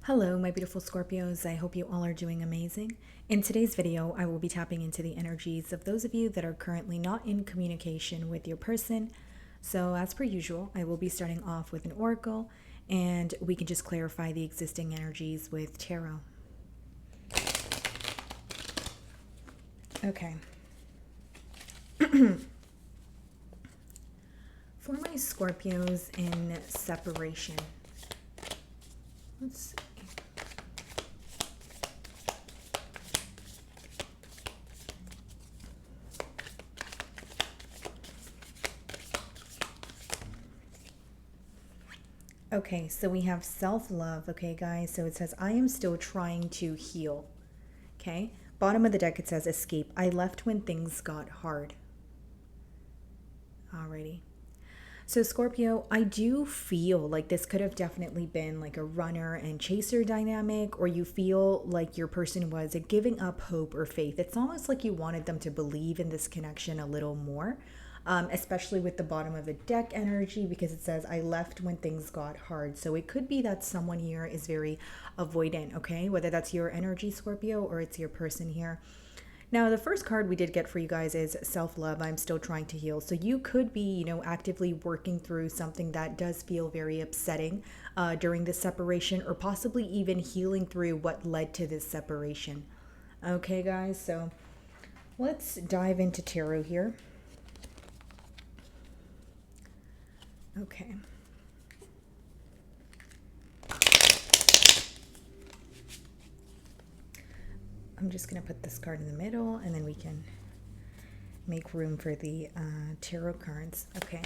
Hello, my beautiful Scorpios. I hope you all are doing amazing. In today's video, I will be tapping into the energies of those of you that are currently not in communication with your person. So, as per usual, I will be starting off with an oracle, and we can just clarify the existing energies with tarot. Okay. For my Scorpios in separation, let's see. Okay, so we have self-love, okay, guys? So it says, I am still trying to heal, okay? Bottom of the deck, it says, escape. I left when things got hard. Alrighty. So Scorpio, I do feel like this could have definitely been like a runner and chaser dynamic, or you feel like your person was giving up hope or faith. It's almost like you wanted them to believe in this connection a little more, especially with the bottom of the deck energy, because it says, I left when things got hard. So it could be that someone here is very avoidant, okay? Whether that's your energy, Scorpio, or it's your person here. Now, the first card we did get for you guys is self-love. I'm still trying to heal. So you could be, actively working through something that does feel very upsetting during this separation, or possibly even healing through what led to this separation. Okay, guys, so let's dive into tarot here. Okay. I'm just going to put this card in the middle, and then we can make room for the tarot cards. Okay.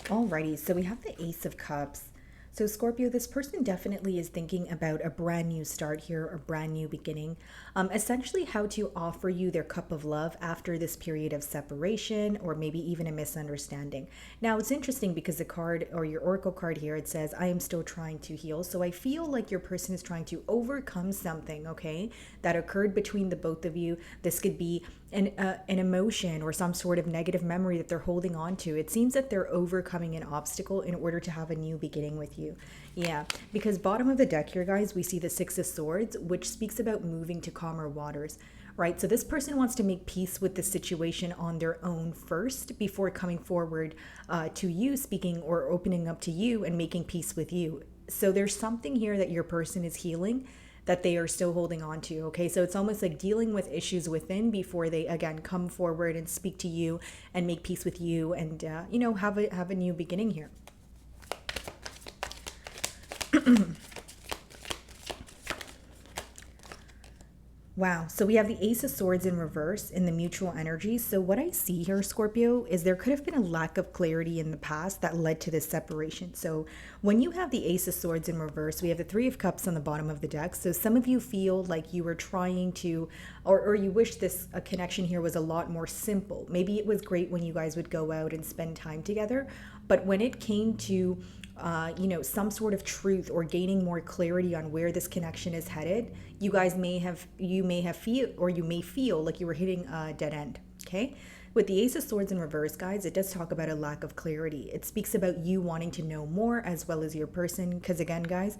Alrighty, so we have the Ace of Cups. So Scorpio, this person definitely is thinking about a brand new start here, a brand new beginning. Essentially how to offer you their cup of love after this period of separation, or maybe even a misunderstanding. Now, it's interesting because the card, or your oracle card here, it says, I am still trying to heal. So I feel like your person is trying to overcome something, okay, that occurred between the both of you. This could be an emotion or some sort of negative memory that they're holding on to. It seems that they're overcoming an obstacle in order to have a new beginning with you. Yeah, because bottom of the deck here, guys, we see the Six of Swords, which speaks about moving to calmer waters, right? So this person wants to make peace with the situation on their own first before coming forward to you, speaking or opening up to you and making peace with you. So there's something here that your person is healing that they are still holding on to, okay? So it's almost like dealing with issues within before they, again, come forward and speak to you and make peace with you and, have a new beginning here. Wow. So we have the Ace of Swords in reverse in the mutual energy. So what I see here, Scorpio, is there could have been a lack of clarity in the past that led to this separation. So when you have the Ace of Swords in reverse, we have the Three of Cups on the bottom of the deck. So some of you feel like you were trying to, or you wish this connection here was a lot more simple. Maybe it was great when you guys would go out and spend time together. But when it came to some sort of truth or gaining more clarity on where this connection is headed, you may feel like you were hitting a dead end. Okay. With the Ace of Swords in reverse, guys, it does talk about a lack of clarity. It speaks about you wanting to know more as well as your person. Because again, guys,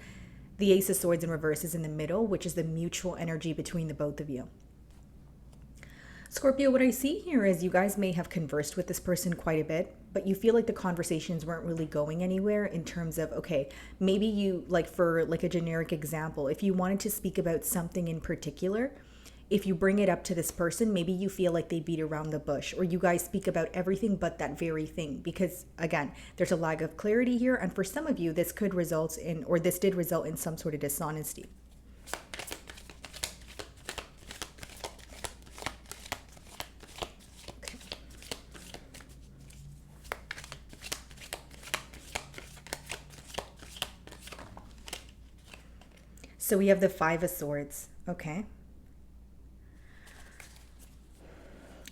the Ace of Swords in reverse is in the middle, which is the mutual energy between the both of you. Scorpio, what I see here is you guys may have conversed with this person quite a bit, but you feel like the conversations weren't really going anywhere in terms of, okay, maybe you, like for like a generic example, if you wanted to speak about something in particular, if you bring it up to this person, maybe you feel like they beat around the bush, or you guys speak about everything but that very thing, because again, there's a lack of clarity here. And for some of you, this did result in some sort of dishonesty. So we have the Five of Swords, okay?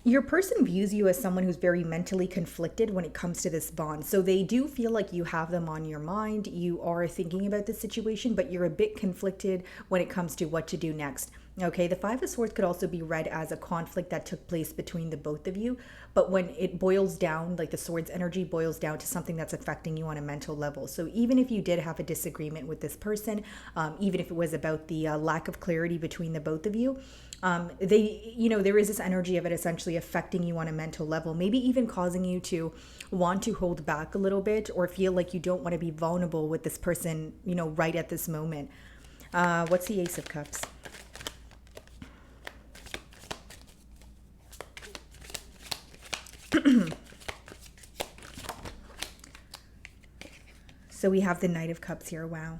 Your person views you as someone who's very mentally conflicted when it comes to this bond. So they do feel like you have them on your mind. You are thinking about the situation, but you're a bit conflicted when it comes to what to do next. Okay, the Five of Swords could also be read as a conflict that took place between the both of you. But when it boils down, like the Swords energy boils down to something that's affecting you on a mental level. So even if you did have a disagreement with this person, even if it was about the lack of clarity between the both of you, there is this energy of it essentially affecting you on a mental level, maybe even causing you to want to hold back a little bit or feel like you don't want to be vulnerable with this person, right at this moment. What's the Ace of Cups? So we have the Knight of Cups here. Wow.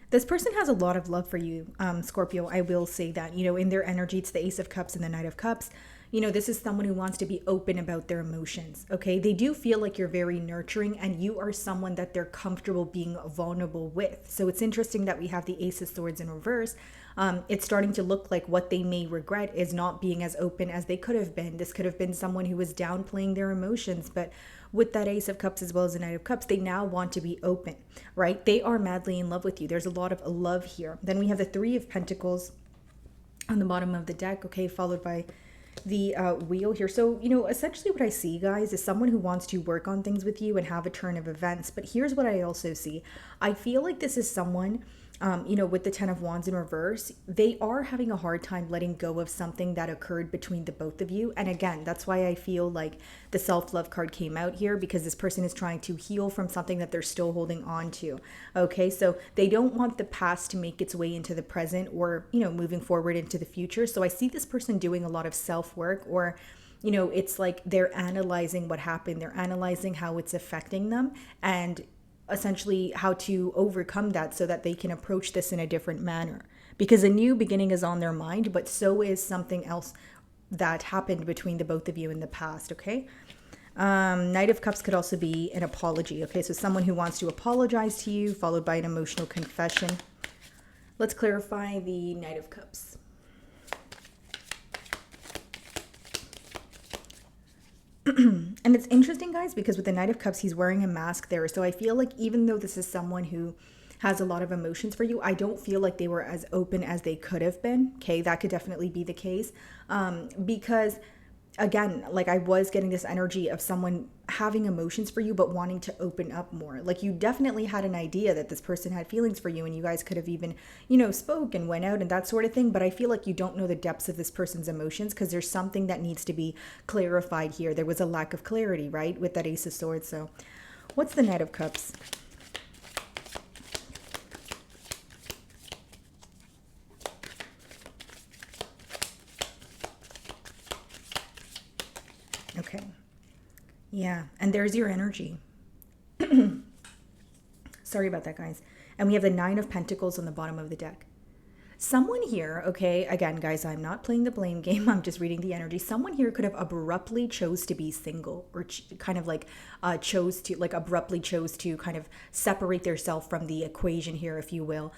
This person has a lot of love for you, Scorpio. I will say that, in their energy, it's the Ace of Cups and the Knight of Cups. This is someone who wants to be open about their emotions, okay? They do feel like you're very nurturing and you are someone that they're comfortable being vulnerable with. So it's interesting that we have the Ace of Swords in reverse. It's starting to look like what they may regret is not being as open as they could have been. This could have been someone who was downplaying their emotions, but with that Ace of Cups as well as the Knight of Cups, they now want to be open, right? They are madly in love with you. There's a lot of love here. Then we have the Three of Pentacles on the bottom of the deck, okay, followed by the wheel here. So, essentially what I see, guys, is someone who wants to work on things with you and have a turn of events. But here's what I also see. I feel like this is someone, with the Ten of Wands in reverse, they are having a hard time letting go of something that occurred between the both of you. And again, that's why I feel like the self-love card came out here, because this person is trying to heal from something that they're still holding on to. Okay, so they don't want the past to make its way into the present or, moving forward into the future. So I see this person doing a lot of self-work, or it's like they're analyzing what happened. They're analyzing how it's affecting them and essentially how to overcome that so that they can approach this in a different manner. Because a new beginning is on their mind, but so is something else that happened between the both of you in the past, okay? Knight of Cups could also be an apology, okay? So someone who wants to apologize to you, followed by an emotional confession. Let's clarify the Knight of Cups. And it's interesting, guys, because with the Knight of Cups, he's wearing a mask there. So I feel like even though this is someone who has a lot of emotions for you, I don't feel like they were as open as they could have been. Okay, that could definitely be the case. Because again, like I was getting this energy of someone having emotions for you, but wanting to open up more. Like you definitely had an idea that this person had feelings for you and you guys could have even, spoke and went out and that sort of thing. But I feel like you don't know the depths of this person's emotions because there's something that needs to be clarified here. There was a lack of clarity, right? With that Ace of Swords. So what's the Knight of Cups? Okay. Yeah. And there's your energy. Sorry about that, guys. And we have the Nine of Pentacles on the bottom of the deck. Someone here, okay, again, guys, I'm not playing the blame game. I'm just reading the energy. Someone here could have abruptly chose to be single or kind of like abruptly chose to kind of separate themselves from the equation here, if you will.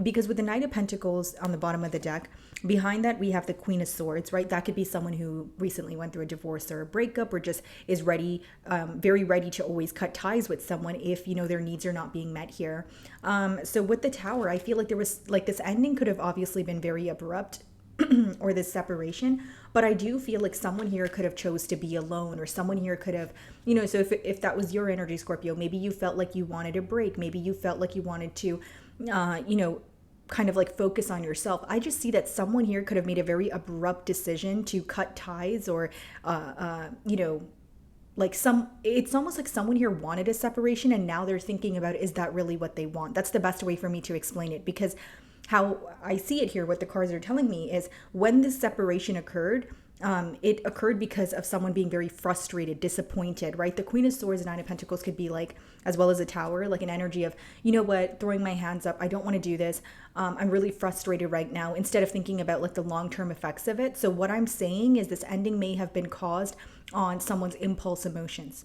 Because with the Knight of Pentacles on the bottom of the deck, behind that, we have the Queen of Swords, right? That could be someone who recently went through a divorce or a breakup or just is ready, very ready to always cut ties with someone if, their needs are not being met here. So with the Tower, I feel like there was like this ending could have obviously been very abrupt or this separation, but I do feel like someone here could have chose to be alone, or someone here could have, so if that was your energy, Scorpio, maybe you felt like you wanted a break. Maybe you felt like you wanted to, kind of like focus on yourself. I just see that someone here could have made a very abrupt decision to cut ties or, it's almost like someone here wanted a separation and now they're thinking about, is that really what they want? That's the best way for me to explain it, because how I see it here, what the cards are telling me is when this separation occurred, it occurred because of someone being very frustrated, disappointed, right? The Queen of Swords and Nine of Pentacles could be like, as well as a Tower, like an energy of, throwing my hands up. I don't want to do this. I'm really frustrated right now, instead of thinking about like the long-term effects of it. So what I'm saying is this ending may have been caused on someone's impulse emotions.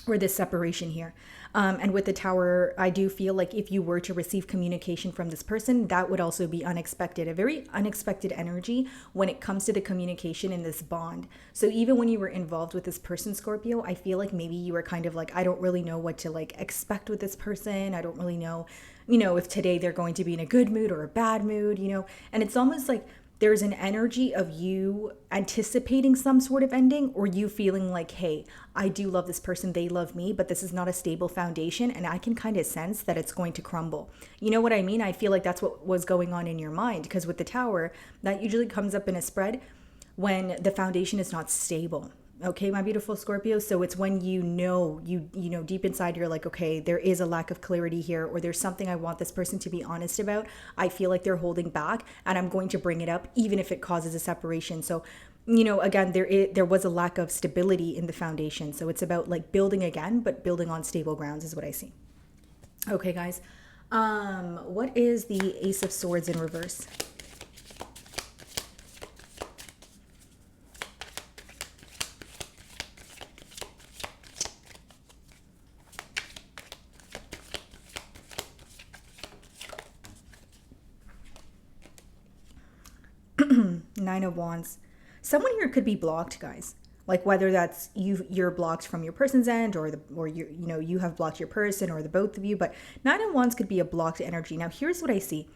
or this separation here. And with the Tower, I do feel like if you were to receive communication from this person, that would also be unexpected, a very unexpected energy when it comes to the communication in this bond. So even when you were involved with this person, Scorpio, I feel like maybe you were kind of like, I don't really know what to like expect with this person. I don't really know, if today they're going to be in a good mood or a bad mood, and it's almost like there's an energy of you anticipating some sort of ending, or you feeling like, hey, I do love this person, they love me, but this is not a stable foundation, and I can kind of sense that it's going to crumble. You know what I mean? I feel like that's what was going on in your mind, because with the Tower, that usually comes up in a spread when the foundation is not stable. Okay, my beautiful Scorpio. So it's when you know deep inside you're like, okay, there is a lack of clarity here, or there's something I want this person to be honest about. I feel like they're holding back, and I'm going to bring it up even if it causes a separation. So, again, there was a lack of stability in the foundation. So it's about like building again, but building on stable grounds is what I see. Okay, guys. What is the Ace of Swords in reverse? Nine of Wands. Someone here could be blocked, guys. Like whether that's you're blocked from your person's end, or you have blocked your person, or the both of you. But Nine of Wands could be a blocked energy. Now, here's what I see.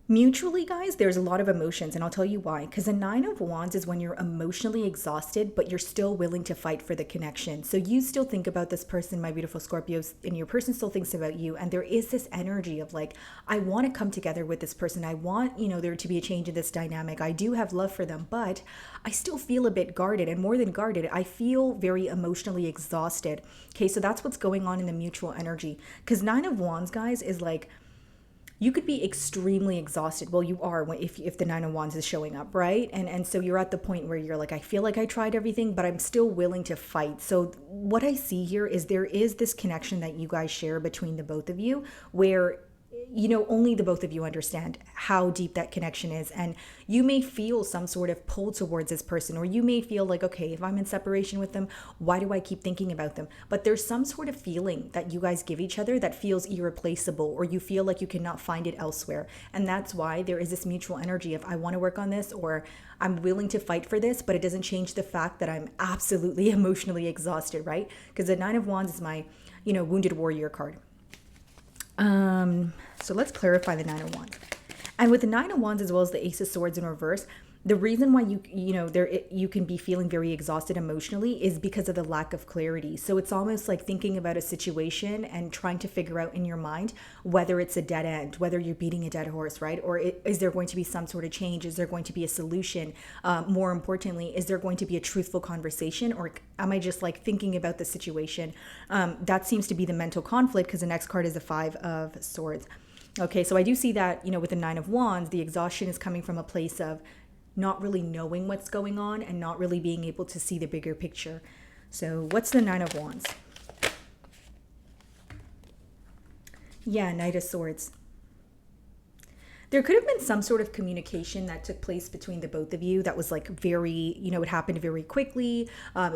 Mutually, guys, there's a lot of emotions, and I'll tell you why. Because a Nine of Wands is when you're emotionally exhausted, but you're still willing to fight for the connection. So you still think about this person, my beautiful Scorpios, and your person still thinks about you. And there is this energy of like, I want to come together with this person. I want, there to be a change in this dynamic. I do have love for them, but I still feel a bit guarded. And more than guarded, I feel very emotionally exhausted. Okay, so that's what's going on in the mutual energy. Because Nine of Wands, guys, is like, you could be extremely exhausted. Well, you are if the Nine of Wands is showing up, right? And so you're at the point where you're like, I feel like I tried everything, but I'm still willing to fight. So what I see here is there is this connection that you guys share between the both of you, where only the both of you understand how deep that connection is. And you may feel some sort of pull towards this person, or you may feel like, okay, if I'm in separation with them, why do I keep thinking about them? But there's some sort of feeling that you guys give each other that feels irreplaceable, or you feel like you cannot find it elsewhere. And that's why there is this mutual energy of, I want to work on this, or I'm willing to fight for this, but it doesn't change the fact that I'm absolutely emotionally exhausted, right? Because the Nine of Wands is my, wounded warrior card. So let's clarify the Nine of Wands. And with the Nine of Wands as well as the Ace of Swords in reverse, the reason why you can be feeling very exhausted emotionally is because of the lack of clarity. So it's almost like thinking about a situation and trying to figure out in your mind whether it's a dead end, whether you're beating a dead horse, right? Or is there going to be some sort of change? Is there going to be a solution? More importantly, is there going to be a truthful conversation, or am I just like thinking about the situation? That seems to be the mental conflict, because the next card is the Five of Swords. Okay, so I do see that, with the Nine of Wands, the exhaustion is coming from a place of not really knowing what's going on and not really being able to see the bigger picture. So what's the Nine of Wands? Yeah, Knight of Swords. There could have been some sort of communication that took place between the both of you that was like very, it happened very quickly.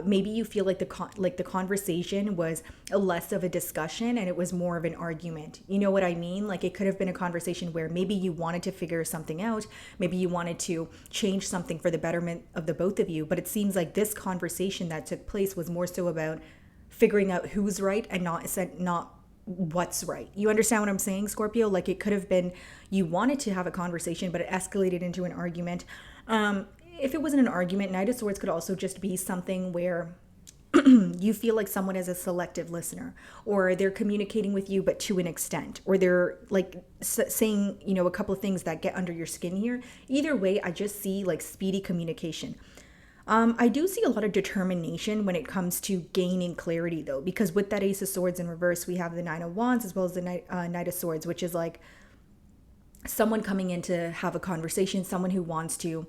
Maybe you feel like the conversation was less of a discussion and it was more of an argument. You know what I mean? Like it could have been a conversation where maybe you wanted to figure something out. Maybe you wanted to change something for the betterment of the both of you. But it seems like this conversation that took place was more so about figuring out who's right and not what's right. You understand what I'm saying, Scorpio? Like it could have been you wanted to have a conversation, but it escalated into an argument. If it wasn't an argument, Knight of Swords could also just be something where you feel like someone is a selective listener, or they're communicating with you, but to an extent, or they're like saying, a couple of things that get under your skin here. Either way, I just see like speedy communication. I do see a lot of determination when it comes to gaining clarity, though, because with that Ace of Swords in reverse, we have the Nine of Wands as well as the Knight of Swords, which is like someone coming in to have a conversation, someone who wants to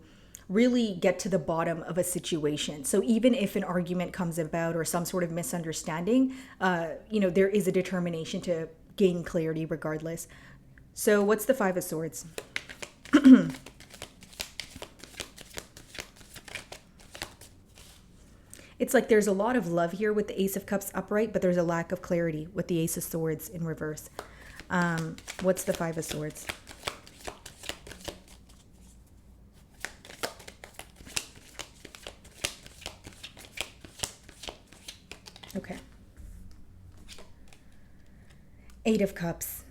really get to the bottom of a situation. So even if an argument comes about or some sort of misunderstanding, there is a determination to gain clarity regardless. So what's the Five of Swords? It's like there's a lot of love here with the Ace of Cups upright, but there's a lack of clarity with the Ace of Swords in reverse. What's the Five of Swords? Okay. Eight of Cups.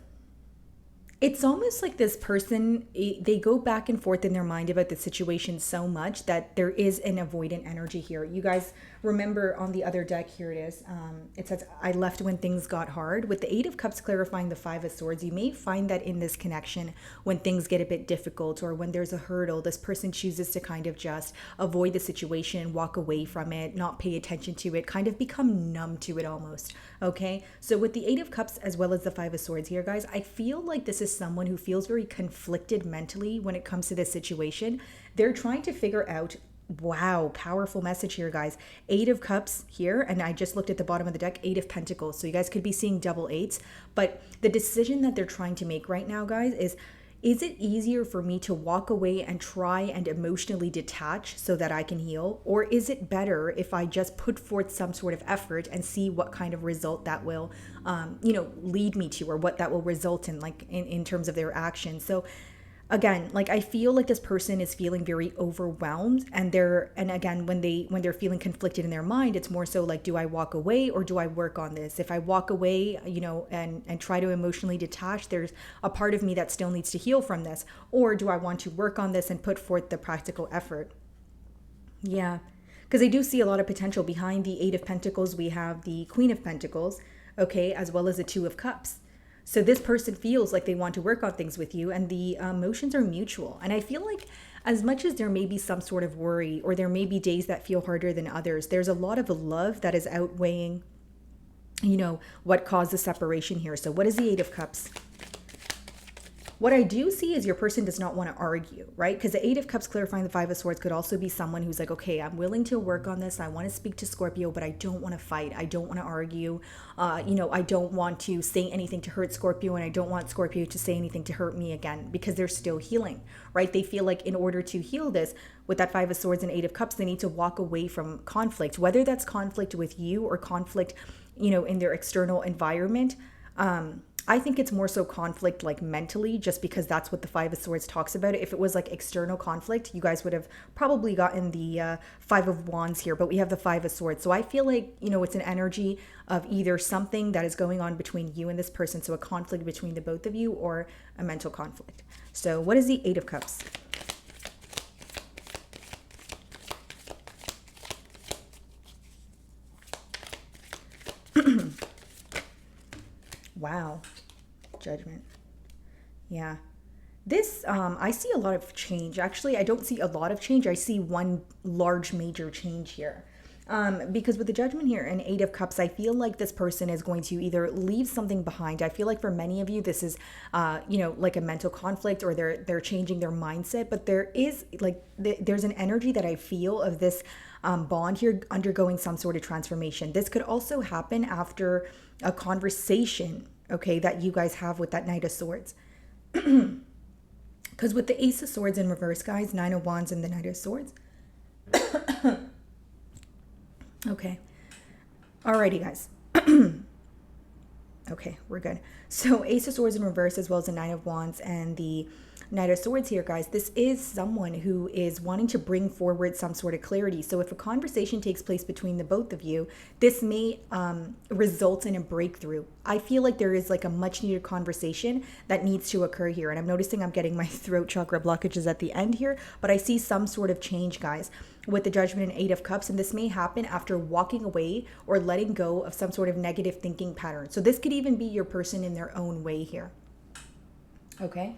It's almost like this person, they go back and forth in their mind about the situation so much that there is an avoidant energy here. You guys remember on the other deck, here it is. It says, I left when things got hard. With the Eight of Cups clarifying the Five of Swords, you may find that in this connection, when things get a bit difficult or when there's a hurdle, this person chooses to kind of just avoid the situation, walk away from it, not pay attention to it, kind of become numb to it almost. Okay, so with the Eight of Cups as well as the Five of Swords here, guys, I feel like this is someone who feels very conflicted mentally when it comes to this situation. They're trying to figure out, wow, powerful message here, guys. Eight of Cups here, and I just looked at the bottom of the deck, Eight of Pentacles. So you guys could be seeing double eights, but the decision that they're trying to make right now, guys, is it easier for me to walk away and try and emotionally detach so that I can heal? Or is it better if I just put forth some sort of effort and see what kind of result that will, lead me to, or what that will result in, like in terms of their action? So again, like I feel like this person is feeling very overwhelmed, and again, when they're feeling conflicted in their mind, it's more so like, do I walk away or do I work on this? If I walk away, and try to emotionally detach, there's a part of me that still needs to heal from this. Or do I want to work on this and put forth the practical effort? Yeah, because I do see a lot of potential behind the Eight of Pentacles. We have the Queen of Pentacles, okay, as well as the Two of Cups. So this person feels like they want to work on things with you, and the emotions are mutual. And I feel like as much as there may be some sort of worry, or there may be days that feel harder than others, there's a lot of love that is outweighing, what caused the separation here. So what is the Eight of Cups? What I do see is your person does not want to argue, right? Because the Eight of Cups clarifying the Five of Swords could also be someone who's like, okay, I'm willing to work on this. I want to speak to Scorpio, but I don't want to fight. I don't want to argue. I don't want to say anything to hurt Scorpio, and I don't want Scorpio to say anything to hurt me again, because they're still healing, right? They feel like in order to heal this, with that Five of Swords and Eight of Cups, they need to walk away from conflict, whether that's conflict with you or conflict, in their external environment. I think it's more so conflict like mentally, just because that's what the Five of Swords talks about. If it was like external conflict, you guys would have probably gotten the Five of Wands here, but we have the Five of Swords. So I feel like, it's an energy of either something that is going on between you and this person, so a conflict between the both of you, or a mental conflict. So what is the Eight of Cups? Wow. Judgment. Yeah. This, I see a lot of change. Actually, I don't see a lot of change. I see one large major change here. Because with the Judgment here and Eight of Cups, I feel like this person is going to either leave something behind. I feel like for many of you, this is, like a mental conflict, or they're changing their mindset. But there is there's an energy that I feel of this bond here undergoing some sort of transformation. This could also happen after a conversation, okay, that you guys have with that Knight of Swords. Because with the Ace of Swords in reverse, guys, Nine of Wands and the Knight of Swords. Okay. Alrighty, guys. Okay, we're good. So Ace of Swords in reverse, as well as the Nine of Wands and the Knight of Swords here, guys. This is someone who is wanting to bring forward some sort of clarity. So if a conversation takes place between the both of you, this may result in a breakthrough. I feel like there is like a much needed conversation that needs to occur here. And I'm noticing I'm getting my throat chakra blockages at the end here, but I see some sort of change, guys, with the Judgment and Eight of Cups. And this may happen after walking away or letting go of some sort of negative thinking pattern. So this could even be your person in their own way here. Okay.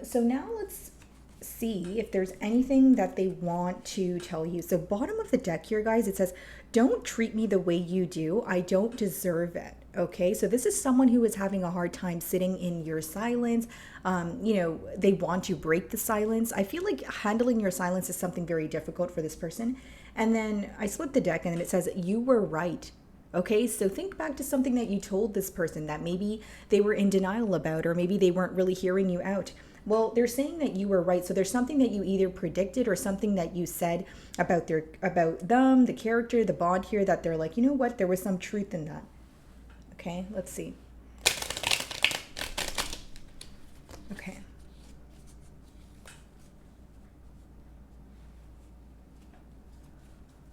So now let's see if there's anything that they want to tell you. So bottom of the deck here, guys, it says, don't treat me the way you do. I don't deserve it. Okay, so this is someone who is having a hard time sitting in your silence. They want to break the silence. I feel like handling your silence is something very difficult for this person. And then I split the deck, and then it says, you were right. Okay, so think back to something that you told this person that maybe they were in denial about, or maybe they weren't really hearing you out. Well, they're saying that you were right. So there's something that you either predicted or something that you said about them, the character, the bond here, that they're like, you know what, there was some truth in that. Okay, let's see. Okay.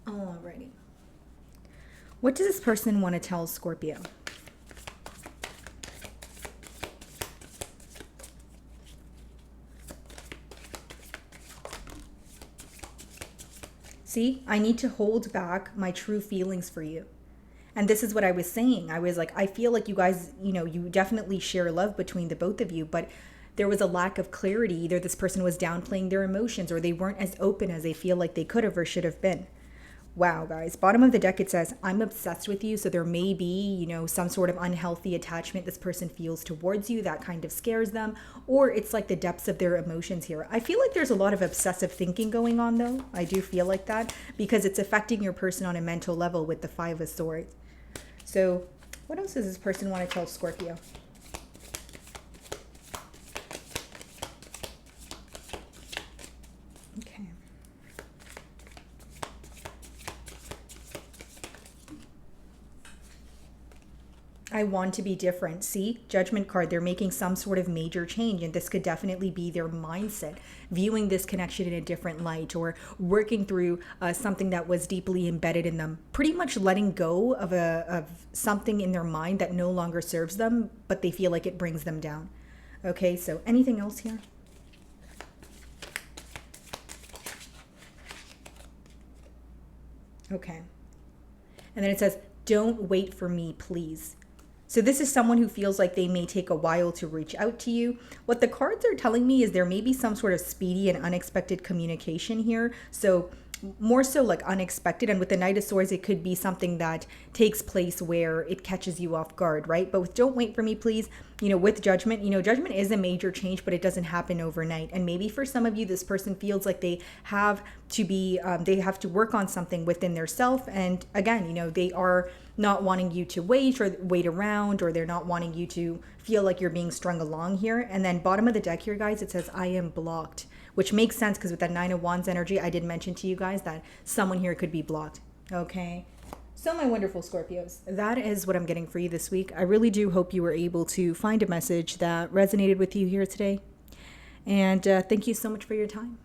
Alrighty. What does this person want to tell Scorpio? See, I need to hold back my true feelings for you. And this is what I was saying. I was like, I feel like you guys, you definitely share love between the both of you, but there was a lack of clarity. Either this person was downplaying their emotions or they weren't as open as they feel like they could have or should have been. Wow, guys. Bottom of the deck, it says, I'm obsessed with you. So there may be, some sort of unhealthy attachment this person feels towards you that kind of scares them. Or it's like the depths of their emotions here. I feel like there's a lot of obsessive thinking going on, though. I do feel like that because it's affecting your person on a mental level with the Five of Swords. So what else does this person want to tell Scorpio? Okay. I want to be different. See, Judgment card, they're making some sort of major change, and this could definitely be their mindset, viewing this connection in a different light or working through something that was deeply embedded in them, pretty much letting go of something in their mind that no longer serves them, but they feel like it brings them down. Okay, so anything else here? Okay. And then it says, don't wait for me, please. So this is someone who feels like they may take a while to reach out to you. What the cards are telling me is there may be some sort of speedy and unexpected communication here. So more so like unexpected. And with the Knight of Swords, it could be something that takes place where it catches you off guard, right? But with don't wait for me, please, with Judgment, Judgment is a major change, but it doesn't happen overnight. And maybe for some of you, this person feels like they have to work on something within their self. And again, they are not wanting you to wait around, or they're not wanting you to feel like you're being strung along here. And then bottom of the deck here, guys, it says I am blocked, which makes sense because with that Nine of Wands energy, I did mention to you guys that someone here could be blocked. Okay. So my wonderful Scorpios, that is what I'm getting for you this week. I really do hope you were able to find a message that resonated with you here today. And thank you so much for your time.